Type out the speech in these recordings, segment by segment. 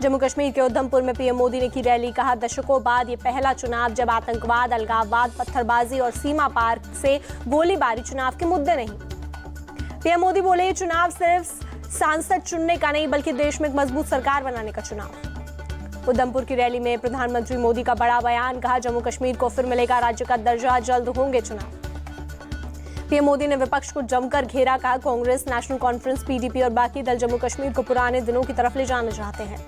जम्मू कश्मीर के उधमपुर में पीएम मोदी ने की रैली। कहा, दशकों बाद ये पहला चुनाव जब आतंकवाद, अलगाववाद, पत्थरबाजी और सीमा पार से गोलीबारी चुनाव के मुद्दे नहीं। पीएम मोदी बोले, ये चुनाव सिर्फ सांसद चुनने का नहीं बल्कि देश में एक मजबूत सरकार बनाने का चुनाव। उधमपुर की रैली में प्रधानमंत्री मोदी का बड़ा बयान। कहा, जम्मू कश्मीर को फिर मिलेगा राज्य का दर्जा, जल्द होंगे चुनाव। पीएम मोदी ने विपक्ष को जमकर घेरा। कहा, कांग्रेस, नेशनल कॉन्फ्रेंस, पीडीपी और बाकी दल जम्मू कश्मीर को पुराने दिनों की तरफ ले जाना चाहते हैं।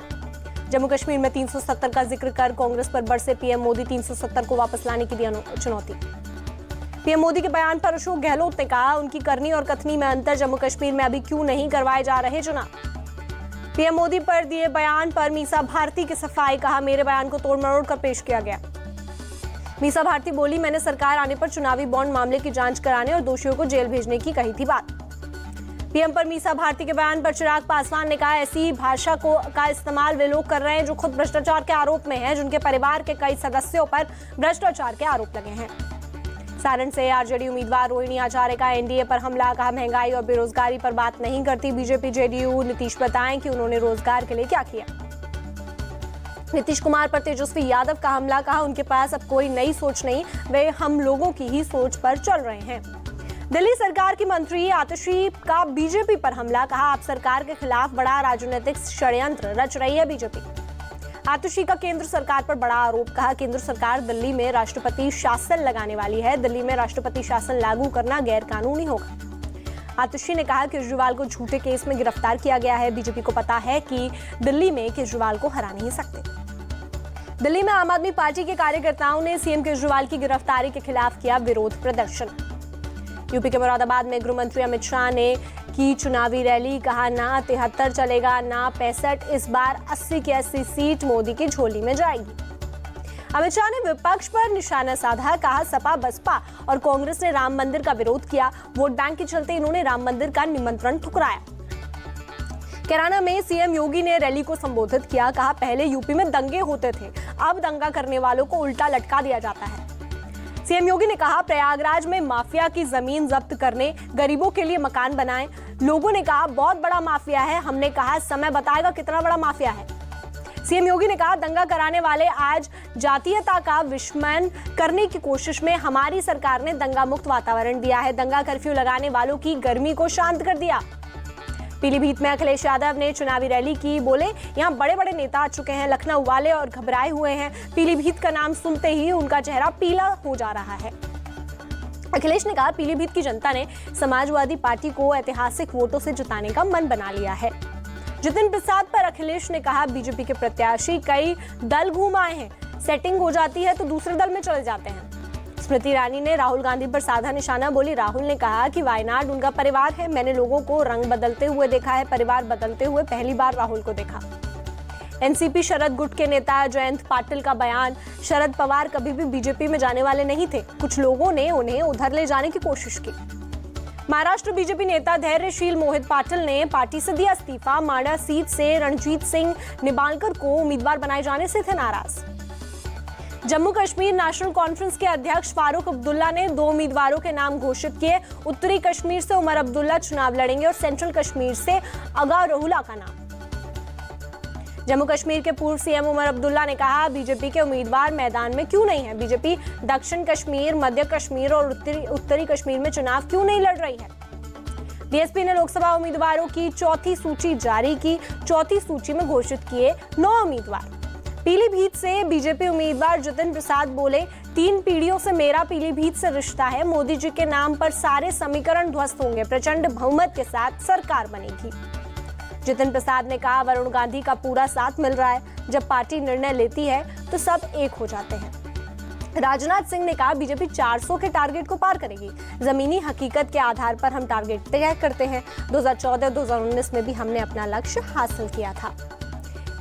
जम्मू कश्मीर में 370 का जिक्र कर कांग्रेस पर बरसे पीएम मोदी। 370 को वापस लाने की दी चुनौती। पीएम मोदी के बयान पर अशोक गहलोत ने कहा, उनकी करनी और कथनी में अंतर। जम्मू कश्मीर में अभी क्यों नहीं करवाए जा रहे चुनाव। पीएम मोदी पर दिए बयान पर मीसा भारती की सफाई। कहा, मेरे बयान को तोड़ मरोड़ कर पेश किया गया। मीसा भारती बोली, मैंने सरकार आने पर चुनावी बॉन्ड मामले की जांच कराने और दोषियों को जेल भेजने की कही थी बात। पीएम पर मीसा भारती के बयान पर चिराग पासवान ने कहा, ऐसी भाषा का इस्तेमाल वे लोग कर रहे हैं जो खुद भ्रष्टाचार के आरोप में हैं, जिनके परिवार के कई सदस्यों पर भ्रष्टाचार के आरोप लगे हैं। सारण से आरजेडी उम्मीदवार रोहिणी आचार्य का एनडीए पर हमला। कहा, महंगाई और बेरोजगारी पर बात नहीं करती बीजेपी जेडीयू। नीतीश बताएं कि उन्होंने रोजगार के लिए क्या किया। नीतीश कुमार पर तेजस्वी यादव का हमला। कहा, उनके पास अब कोई नई सोच नहीं, वे हम लोगों की ही सोच पर चल रहे हैं। दिल्ली सरकार की मंत्री आतिशी का बीजेपी पर हमला। कहा, आप सरकार के खिलाफ बड़ा राजनीतिक षड्यंत्र रच रही है बीजेपी। आतिशी का केंद्र सरकार पर बड़ा आरोप। कहा, केंद्र सरकार दिल्ली में राष्ट्रपति शासन लगाने वाली है। दिल्ली में राष्ट्रपति शासन लागू करना गैर कानूनी होगा। आतिशी ने कहा, केजरीवाल को झूठे केस में गिरफ्तार किया गया है। बीजेपी को पता है कि दिल्ली में केजरीवाल को हरा नहीं सकते। दिल्ली में आम आदमी पार्टी के कार्यकर्ताओं ने सीएम केजरीवाल की गिरफ्तारी के खिलाफ किया विरोध प्रदर्शन। यूपी के मुरादाबाद में गृह मंत्री अमित शाह ने की चुनावी रैली। कहा, ना 73 चलेगा ना 65, इस बार 80 की 80 सीट मोदी की झोली में जाएगी। अमित शाह ने विपक्ष पर निशाना साधा। कहा, सपा, बसपा और कांग्रेस ने राम मंदिर का विरोध किया। वोट बैंक के चलते इन्होंने राम मंदिर का निमंत्रण ठुकराया। कैराना में सीएम योगी ने रैली को संबोधित किया। कहा, पहले यूपी में दंगे होते थे, अब दंगा करने वालों को उल्टा लटका दिया जाता है। सीएम योगी ने कहा, प्रयागराज में माफिया की जमीन जब्त करने, गरीबों के लिए मकान बनाएं। लोगों ने कहा, बहुत बड़ा माफिया है। हमने कहा, समय बताएगा कितना बड़ा माफिया है। सीएम योगी ने कहा, दंगा कराने वाले आज जातीयता का विस्मरण करने की कोशिश में हमारी सरकार ने दंगा मुक्त वातावरण दिया है। दंगा कर्फ्यू लगाने वालों की गर्मी को शांत कर दिया। पीलीभीत में अखिलेश यादव ने चुनावी रैली की। बोले, यहाँ बड़े बड़े नेता आ चुके हैं, लखनऊ वाले और घबराए हुए हैं। पीलीभीत का नाम सुनते ही उनका चेहरा पीला हो जा रहा है। अखिलेश ने कहा, पीलीभीत की जनता ने समाजवादी पार्टी को ऐतिहासिक वोटों से जिताने का मन बना लिया है। जितिन प्रसाद पर अखिलेश ने कहा, बीजेपी के प्रत्याशी कई दल घूम आए हैं, सेटिंग हो जाती है तो दूसरे दल में चले जाते हैं। स्मृति ईरानी ने राहुल गांधी पर साधा निशाना। बोली, राहुल ने कहा कि वायनाड उनका परिवार है। मैंने लोगों को रंग बदलते हुए देखा है, परिवार बदलते हुए पहली बार राहुल को देखा। एनसीपी शरद गुट के नेता जयंत पाटिल का बयान। शरद पवार कभी भी बीजेपी में जाने वाले नहीं थे, कुछ लोगों ने उन्हें उधर ले जाने की कोशिश की। महाराष्ट्र बीजेपी नेता धैर्यशील मोहित पाटिल ने पार्टी से दिया इस्तीफा। मांडा सीट से रणजीत सिंह निबालकर को उम्मीदवार बनाए जाने से थे नाराज। जम्मू कश्मीर नेशनल कॉन्फ्रेंस के अध्यक्ष फारूक अब्दुल्ला ने 2 उम्मीदवारों के नाम घोषित किए। उत्तरी कश्मीर से उमर अब्दुल्ला चुनाव लड़ेंगे और सेंट्रल कश्मीर से अगा रहुला का नाम। जम्मू कश्मीर के पूर्व सीएम उमर अब्दुल्ला ने कहा, बीजेपी के उम्मीदवार मैदान में क्यों नहीं है। बीजेपी दक्षिण कश्मीर, मध्य कश्मीर और उत्तरी कश्मीर में चुनाव क्यों नहीं लड़ रही है। बीएसपी ने लोकसभा उम्मीदवारों की चौथी सूची जारी की। चौथी सूची में घोषित किए 9 उम्मीदवार। पीलीभीत से बीजेपी उम्मीदवार जितिन प्रसाद बोले, 3 पीढ़ियों से मेरा पीलीभीत से रिश्ता है। मोदी जी के नाम पर सारे समीकरण ध्वस्त होंगे, प्रचंड बहुमत के साथ सरकार बनेगी। जितिन प्रसाद ने कहा, वरुण गांधी का पूरा साथ मिल रहा है। जब पार्टी निर्णय लेती है तो सब एक हो जाते हैं। राजनाथ सिंह ने कहा, बीजेपी 400 के टारगेट को पार करेगी। जमीनी हकीकत के आधार पर हम टारगेट तय करते हैं। 2014-2019 में भी हमने अपना लक्ष्य हासिल किया था।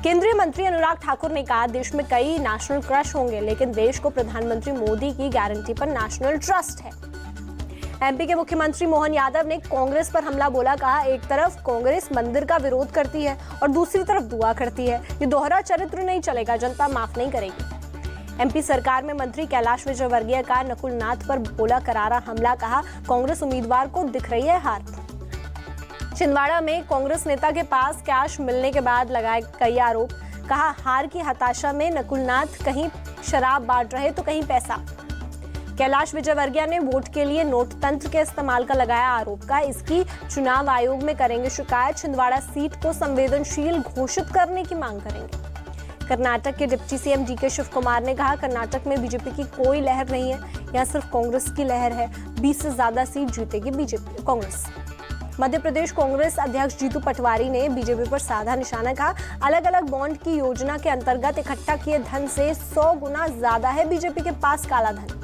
केंद्रीय मंत्री अनुराग ठाकुर ने कहा, देश में कई नेशनल क्रश होंगे, लेकिन देश को प्रधानमंत्री मोदी की गारंटी पर नेशनल ट्रस्ट है। एमपी के मुख्यमंत्री मोहन यादव ने कांग्रेस पर हमला बोला। कहा, एक तरफ कांग्रेस मंदिर का विरोध करती है और दूसरी तरफ दुआ करती है। ये दोहरा चरित्र नहीं चलेगा, जनता माफ नहीं करेगी। एमपी सरकार में मंत्री कैलाश विजयवर्गीय का नकुल नाथ पर बोला करारा हमला। कहा, कांग्रेस उम्मीदवार को दिख रही है हार। छिंदवाड़ा में कांग्रेस नेता के पास कैश मिलने के बाद लगाए कई आरोप। कहा हार की हताशा में नकुलनाथ कहीं शराब बांट रहे तो कहीं पैसा। कैलाश विजयवर्गीय ने वोट के लिए नोट तंत्र के इस्तेमाल का लगाया आरोप। कहा इसकी चुनाव आयोग में करेंगे शिकायत। छिंदवाड़ा सीट को संवेदनशील घोषित करने की मांग करेंगे। कर्नाटक के डिप्टी सीएम डीके शिव कुमार ने कहा कर्नाटक में बीजेपी की कोई लहर नहीं है, यहाँ सिर्फ कांग्रेस की लहर है। 20 से ज्यादा सीट जीतेगी बीजेपी कांग्रेस। मध्य प्रदेश कांग्रेस अध्यक्ष जीतू पटवारी ने बीजेपी पर साधा निशाना। कहा अलग अलग बॉन्ड की योजना के अंतर्गत इकट्ठा किए धन से 100 गुना ज्यादा है बीजेपी के पास काला धन।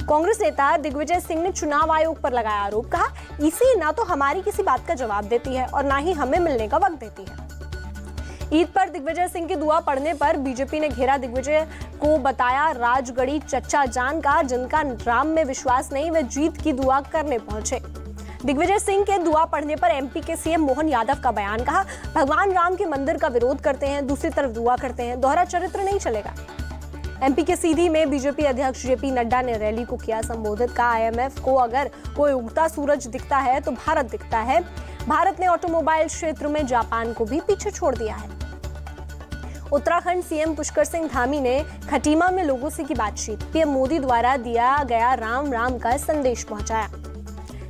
कांग्रेस नेता दिग्विजय सिंह ने चुनाव आयोग पर लगाया आरोप। कहा इसी ना तो हमारी किसी बात का जवाब देती है और ना ही हमें मिलने का वक्त देती है। ईद पर दिग्विजय सिंह की दुआ पढ़ने पर बीजेपी ने घेरा। दिग्विजय को बताया राजगढ़ी चच्चा जान का, जिनका राम में विश्वास नहीं वे जीत की दुआ करने पहुंचे। दिग्विजय सिंह के दुआ पढ़ने पर एमपी के सीएम मोहन यादव का बयान। कहा भगवान राम के मंदिर का विरोध करते हैं, दूसरी तरफ दुआ करते हैं, दोहरा चरित्र नहीं चलेगा। एमपी के सीधी में बीजेपी अध्यक्ष जेपी नड्डा ने रैली को किया संबोधित। कहा आईएमएफ को अगर कोई उगता सूरज दिखता है तो भारत दिखता है। भारत ने ऑटोमोबाइल क्षेत्र में जापान को भी पीछे छोड़ दिया है। उत्तराखंड सीएम पुष्कर सिंह धामी ने खटीमा में लोगों से की बातचीत। पीएम मोदी द्वारा दिया गया राम राम का संदेश पहुंचाया।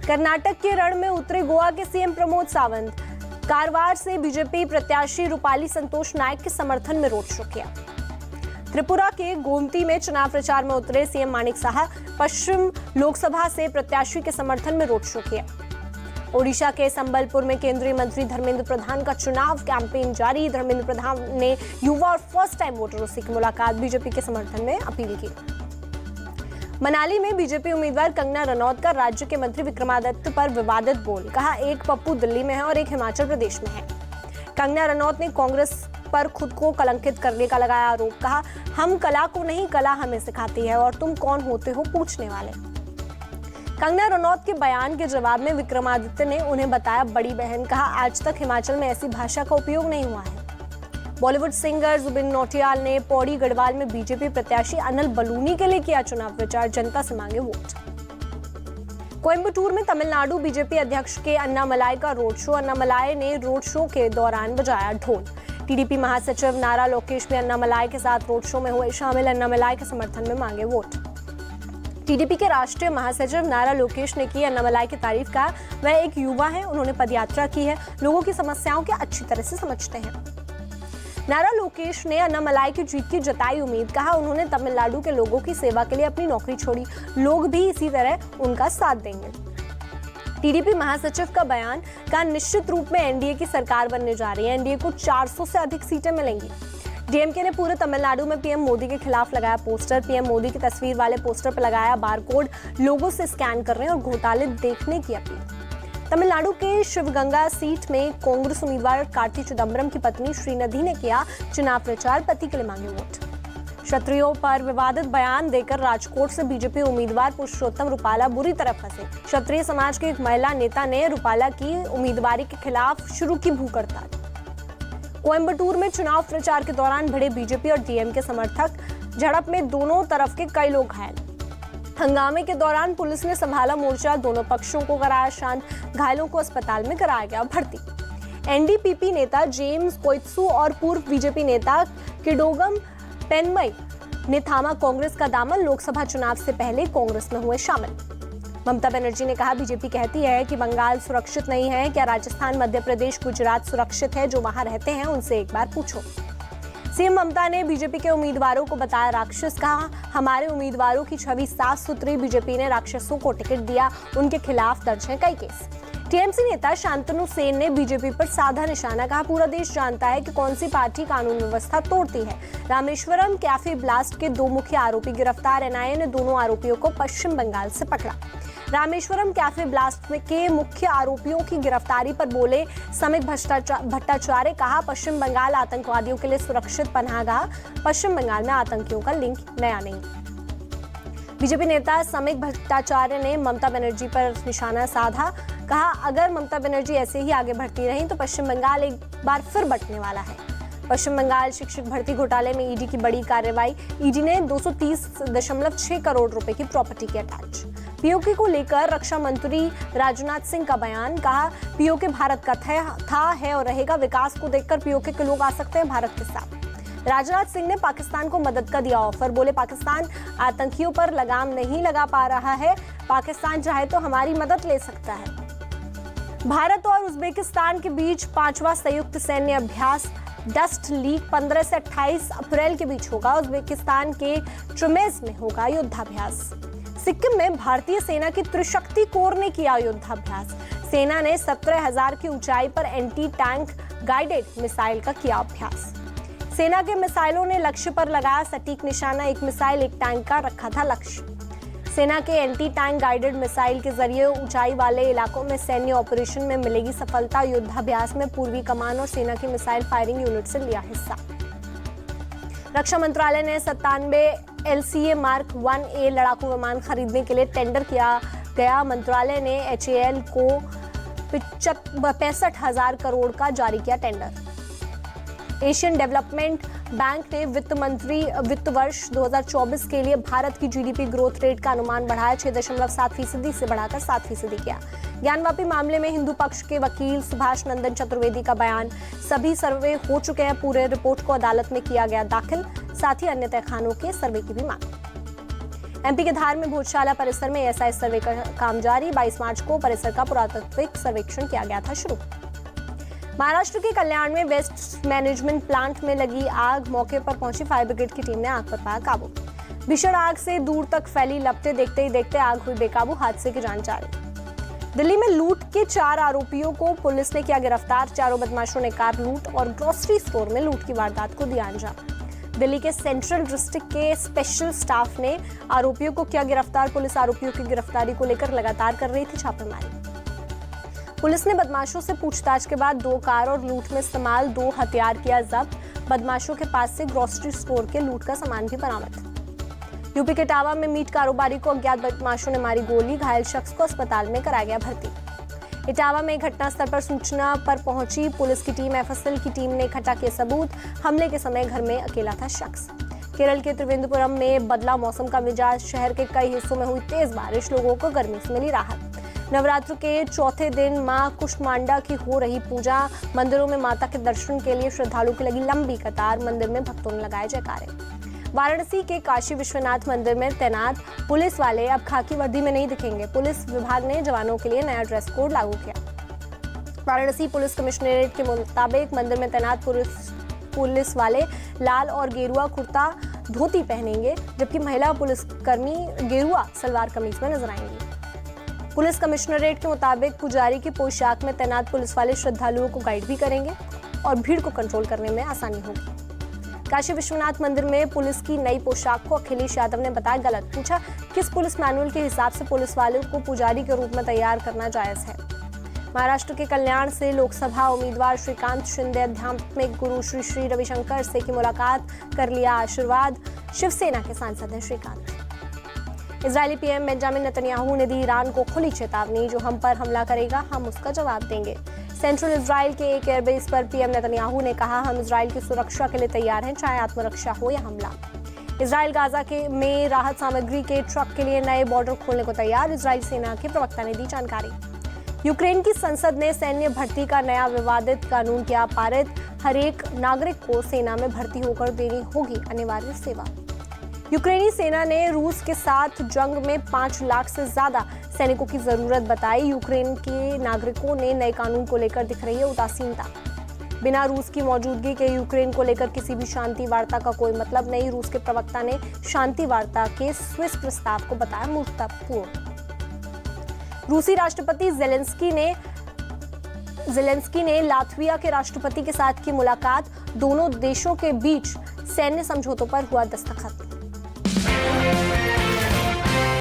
कर्नाटक के रण में उतरे गोवा के सीएम प्रमोद सावंत। कारवार से बीजेपी प्रत्याशी रूपाली संतोष नायक के समर्थन में रोड शो किया। त्रिपुरा के गोमती में चुनाव प्रचार में उतरे सीएम मानिक साहा। पश्चिम लोकसभा से प्रत्याशी के समर्थन में रोड शो किया। ओडिशा के संबलपुर में केंद्रीय मंत्री धर्मेंद्र प्रधान का चुनाव कैंपेन जारी। धर्मेंद्र प्रधान ने युवा और फर्स्ट टाइम वोटरों से की मुलाकात, बीजेपी के समर्थन में अपील की। मनाली में बीजेपी उम्मीदवार कंगना रनौत का राज्य के मंत्री विक्रमादित्य पर विवादित बोल। कहा एक पप्पू दिल्ली में है और एक हिमाचल प्रदेश में है। कंगना रनौत ने कांग्रेस पर खुद को कलंकित करने का लगाया आरोप। कहा हम कला को नहीं, कला हमें सिखाती है और तुम कौन होते हो पूछने वाले। कंगना रनौत के बयान के जवाब में विक्रमादित्य ने उन्हें बताया बड़ी बहन। कहा आज तक हिमाचल में ऐसी भाषा का उपयोग नहीं हुआ है। बॉलीवुड सिंगर जुबिन नौटियाल ने पौड़ी गढ़वाल में बीजेपी प्रत्याशी अनिल बलूनी के लिए किया चुनाव प्रचार। जनता से मांगे वोट। कोयंबटूर में तमिलनाडु बीजेपी अध्यक्ष के अन्नामलाई का रोड शो। अन्नामलाई ने रोड शो के दौरान बजाया ढोल। टीडीपी महासचिव नारा लोकेश भी अन्नामलाई के साथ रोड शो में हुए शामिल। अन्नामलाई के समर्थन में मांगे वोट। टीडीपी के राष्ट्रीय महासचिव नारा लोकेश ने की अन्नामलाई की तारीफ। कहा वह एक युवा है, उन्होंने पदयात्रा की है, लोगों की समस्याओं को अच्छी तरह से समझते हैं। नारा लोकेश ने अन्नामलाई की जीत की जताई उम्मीद। कहा उन्होंने तमिलनाडु के लोगों की सेवा के लिए अपनी नौकरी छोड़ी, लोग भी इसी तरह उनका साथ देंगे। टीडीपी महासचिव का बयान। कहा निश्चित रूप में एनडीए की सरकार बनने जा रही है, एनडीए को 400 से अधिक सीटें मिलेंगी। डीएमके ने पूरे तमिलनाडु में पीएम मोदी के खिलाफ लगाया पोस्टर। पीएम मोदी की तस्वीर वाले पोस्टर पर लगाया बारकोड, लोगों से स्कैन करने और घोटाले देखने की अपील। तमिलनाडु के शिवगंगा सीट में कांग्रेस उम्मीदवार कार्ति चिदम्बरम की पत्नी श्रीनिधि ने किया चुनाव प्रचार। पति के लिए मांगे वोट। क्षत्रियों पर विवादित बयान देकर राजकोट से बीजेपी उम्मीदवार पुरुषोत्तम रूपाला बुरी तरह फंसे। क्षत्रिय समाज के एक महिला नेता ने रूपाला की उम्मीदवारी के खिलाफ शुरू की भूख हड़ताल। कोयंबटूर में चुनाव प्रचार के दौरान भिड़े बीजेपी और डीएमके समर्थक। झड़प में दोनों तरफ के कई लोग घायल। हंगामे के दौरान पुलिस ने संभाला मोर्चा, दोनों पक्षों को कराया शांत। घायलों को अस्पताल में कराया गया भर्ती। एनडीपीपी नेता जेम्स कोइत्सू और पूर्व बीजेपी नेता किडोगम पेनमई ने थामा कांग्रेस का दामन। लोकसभा चुनाव से पहले कांग्रेस में हुए शामिल। ममता बनर्जी ने कहा बीजेपी कहती है कि बंगाल सुरक्षित नहीं है, क्या राजस्थान, मध्य प्रदेश, गुजरात सुरक्षित है? जो वहां रहते हैं उनसे एक बार पूछो। सीएम ममता ने बीजेपी के उम्मीदवारों को बताया राक्षस। कहा हमारे उम्मीदवारों की छवि साफ सुथरी, बीजेपी ने राक्षसों को टिकट दिया, उनके खिलाफ दर्ज है कई केस। टीएमसी नेता शांतनु सेन ने बीजेपी पर साधा निशाना। कहा पूरा देश जानता है कि कौन सी पार्टी कानून व्यवस्था तोड़ती है। रामेश्वरम कैफे ब्लास्ट के 2 मुख्य आरोपी गिरफ्तार। एनआईए ने दोनों आरोपियों को पश्चिम बंगाल से पकड़ा। रामेश्वरम कैफे ब्लास्ट के मुख्य आरोपियों की गिरफ्तारी पर बोले समित भट्टाचार्य। कहा पश्चिम बंगाल आतंकवादियों के लिए सुरक्षित पनाहगाह। पश्चिम बंगाल में आतंकियों का लिंक नया नहीं। बीजेपी नेता समित भट्टाचार्य ने ममता बनर्जी पर निशाना साधा। कहा अगर ममता बनर्जी ऐसे ही आगे बढ़ती रही तो पश्चिम बंगाल एक बार फिर बंटने वाला है। पश्चिम बंगाल शिक्षक भर्ती घोटाले में ईडी की बड़ी कार्रवाई। ईडी ने 230.6 करोड़ रुपए की प्रॉपर्टी की अटैच। पीओके को लेकर रक्षा मंत्री राजनाथ सिंह का बयान। कहा पीओके भारत का था, है और रहेगा। विकास को देखकर पीओके के लोग आ सकते हैं भारत के साथ। राजनाथ सिंह ने पाकिस्तान को मदद का दिया ऑफर। बोले पाकिस्तान आतंकियों पर लगाम नहीं लगा पा रहा है, पाकिस्तान चाहे तो हमारी मदद ले सकता है। भारत और उज्बेकिस्तान के बीच 5वां संयुक्त सैन्य अभ्यास डस्ट लीग 15 से 28 अप्रैल के बीच होगा। उज्बेकिस्तान के ट्रिमेज में होगा युद्धाभ्यास। सिक्किम में भारतीय सेना की त्रिशक्ति कोर ने किया युद्धाभ्यास। सेना ने 17,000 की ऊंचाई पर एंटी टैंक गाइडेड मिसाइल का किया अभ्यास। सेना के मिसाइलों ने लक्ष्य पर लगाया सटीक निशाना। एक मिसाइल एक टैंक का रखा था लक्ष्य। सेना के एंटी टैंक गाइडेड मिसाइल के जरिए ऊंचाई वाले इलाकों में सैन्य ऑपरेशन में मिलेगी सफलता। युद्धाभ्यास में पूर्वी कमान और सेना की मिसाइल फायरिंग यूनिट से लिया हिस्सा। रक्षा मंत्रालय ने 97 LCA मार्क 1A लड़ाकू विमान खरीदने के लिए टेंडर किया गया। मंत्रालय ने HAL को 65,000 करोड़ का जारी किया टेंडर। एशियन डेवलपमेंट बैंक ने वित्त वर्ष 2024 के लिए भारत की GDP ग्रोथ रेट का अनुमान बढ़ाया। 6.7% से बढ़ाकर 7% किया। ज्ञानवापी मामले में हिंदू पक्ष के वकील सुभाष नंदन चतुर्वेदी का बयान, सभी सर्वे हो चुके हैं, पूरे रिपोर्ट को अदालत में किया गया दाखिल। साथ ही अन्य तहखानों के सर्वे की भी मांग। MP के धार में भोजशाला परिसर में ASI सर्वे का काम जारी। 22 मार्च को परिसर का पुरातात्विक सर्वेक्षण किया गया था शुरू। महाराष्ट्र के कल्याण में वेस्ट मैनेजमेंट प्लांट में लगी आग, मौके पर पहुंची फायर ब्रिगेड की टीम ने आग पर पाया काबू। भीषण आग से दूर तक फैली लपटें देखते ही देखते आग हुई बेकाबू, हादसे की जांच जारी। दिल्ली में लूट के 4 आरोपियों को पुलिस ने किया गिरफ्तार। चारों बदमाशों ने कार लूट और ग्रोसरी स्टोर में लूट की वारदात को दिया अंजाम। दिल्ली के सेंट्रल डिस्ट्रिक्ट के स्पेशल स्टाफ ने आरोपियों को किया गिरफ्तार। पुलिस आरोपियों की गिरफ्तारी को लेकर लगातार कर रही थी छापेमारी। पुलिस ने बदमाशों से पूछताछ के बाद 2 कार और लूट में इस्तेमाल 2 हथियार किया जब्त। बदमाशों के पास से ग्रोसरी स्टोर के लूट का सामान भी बरामद। यूपी के इटावा में मीट कारोबारी को अज्ञात बदमाशों ने मारी गोली, घायल शख्स को अस्पताल में कराया गया भर्ती। इटावा में घटनास्थल पर सूचना पर पहुंची पुलिस की टीम, FSL की टीम ने इकट्ठा किए सबूत। हमले के समय घर में अकेला था शख्स। केरल के त्रिवेंद्रपुरम में बदला मौसम का मिजाज, शहर के कई हिस्सों में हुई तेज बारिश, लोगों को गर्मी से मिली राहत। नवरात्र के चौथे दिन मां कुष्मांडा की हो रही पूजा। मंदिरों में माता के दर्शन के लिए श्रद्धालुओं की लगी लंबी कतार। मंदिर में भक्तों ने लगाए जयकारे। वाराणसी के काशी विश्वनाथ मंदिर में तैनात पुलिस वाले अब खाकी वर्दी में नहीं दिखेंगे। पुलिस विभाग ने जवानों के लिए नया ड्रेस कोड लागू किया। वाराणसी पुलिस कमिश्नरेट के मुताबिक मंदिर में तैनात पुलिस वाले लाल और गेरुआ कुर्ता धोती पहनेंगे, जबकि महिला पुलिसकर्मी गेरुआ सलवार कमीज में नजर आएंगी। पुलिस कमिश्नरेट के मुताबिक पुजारी की पोशाक में तैनात पुलिस वाले श्रद्धालुओं को गाइड भी करेंगे और भीड़ को कंट्रोल करने में आसानी होगी। काशी विश्वनाथ मंदिर में पुलिस की नई पोशाक को अखिलेश यादव ने बताया गलत। पूछा किस पुलिस मैनुअल के हिसाब से पुलिस वालों को पुजारी के रूप में तैयार करना जायज है। महाराष्ट्र के कल्याण से लोकसभा उम्मीदवार श्रीकांत शिंदे आध्यात्मिक गुरु श्री श्री रविशंकर से की मुलाकात कर लिया आशीर्वाद। शिवसेना के सांसद हैं Shrikant. Israeli PM Benjamin Netanyahu ने दी ईरान को खुली चेतावनी, जो हम पर हमला करेगा हम उसका जवाब देंगे। सेंट्रल इजराइल के एक एयरबेस पर PM नेतन्याहू ने कहा, हम इजराइल की सुरक्षा के लिए तैयार हैं, चाहे आत्मरक्षा हो या हमला। इजराइल गाजा में राहत सामग्री के ट्रक के लिए नए बॉर्डर खोलने को तैयार। इजराइल सेना के प्रवक्ता ने दी जानकारी। यूक्रेन की संसद ने सैन्य भर्ती का नया विवादित कानून किया पारित। हर एक नागरिक को सेना में भर्ती होकर देनी होगी अनिवार्य सेवा। यूक्रेनी सेना ने रूस के साथ जंग में 5 लाख से ज्यादा सैनिकों की जरूरत बताई। यूक्रेन के नागरिकों ने नए कानून को लेकर दिख रही है उदासीनता। बिना रूस की मौजूदगी के यूक्रेन को लेकर किसी भी शांति वार्ता का कोई मतलब नहीं। रूस के प्रवक्ता ने शांति वार्ता के स्विस प्रस्ताव को बताया मूर्खतापूर्ण। रूसी राष्ट्रपति जेलेंस्की ने लातविया के राष्ट्रपति के साथ की मुलाकात। दोनों देशों के बीच सैन्य समझौतों पर हुआ दस्तखत।